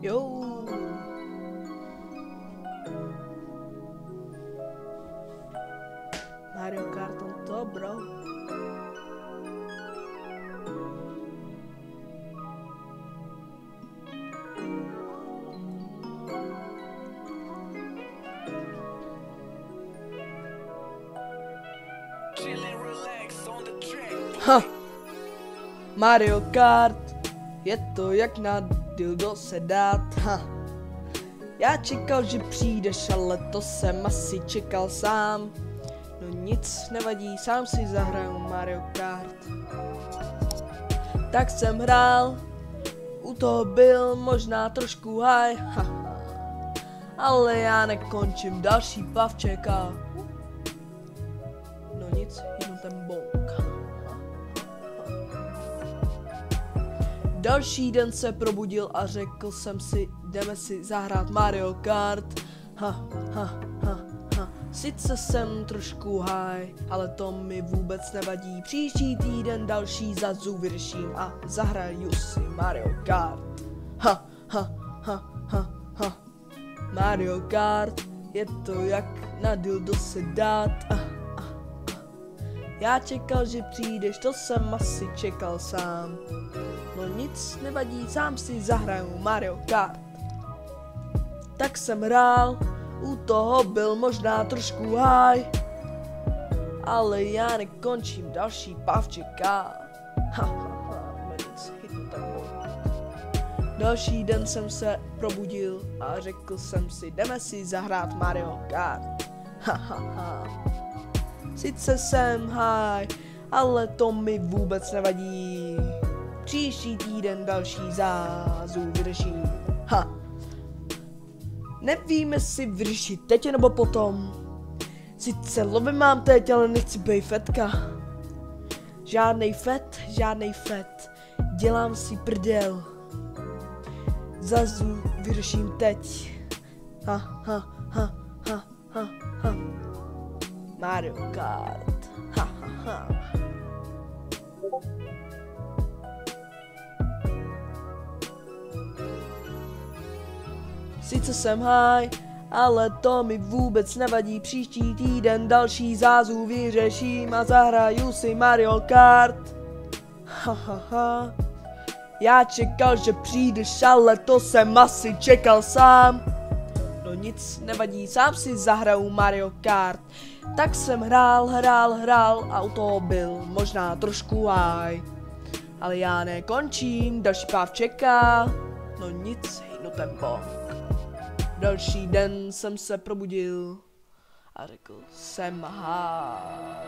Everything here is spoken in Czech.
Jo. Mario Kart on to, bro. Ha! Mario Kart, je to jak na dildo se dát, ha. Já čekal, že přijdeš, ale to jsem asi čekal sám. No nic nevadí, sám si zahraju Mario Kart. Tak jsem hrál, u toho byl možná trošku high, ha. Ale já nekončím, další pav čeká. No nic, jenom ten bonk. Další den se probudil a řekl jsem si, jdeme si zahrát Mario Kart. Sice jsem trošku high, ale to mi vůbec nevadí. Příští týden další zazu vyřeším a zahraju si Mario Kart. Mario Kart, je to jak na dildo se dát. Já čekal, že přijdeš, to jsem asi čekal sám. No nic nevadí, sám si zahraju Mario Kart. Tak jsem hrál, u toho byl možná trošku high. Ale já nekončím, další pav čeká. Další den jsem se probudil a řekl jsem si, jdeme si zahrát Mario Kart. Sice jsem high, ale to mi vůbec nevadí. Příští týden další zázu vyřeším. Nevíme si vyřešit teď nebo potom. Sice lovy mám teď, ale nechci bej fetka. Žádnej fet, dělám si prdel. Zazu vyřeším teď. Mario Kart. Sice jsem high, ale to mi vůbec nevadí. Příští týden další zázu vyřeším a zahraju si Mario Kart. Já čekal, že přijdeš, ale to jsem asi čekal sám. No nic nevadí, sám si zahraju Mario Kart. Tak jsem hrál a u toho byl možná trošku high. Ale já nekončím, další páv čeká. No nic, hejno tempo. Další den jsem se probudil a řekl jsem high.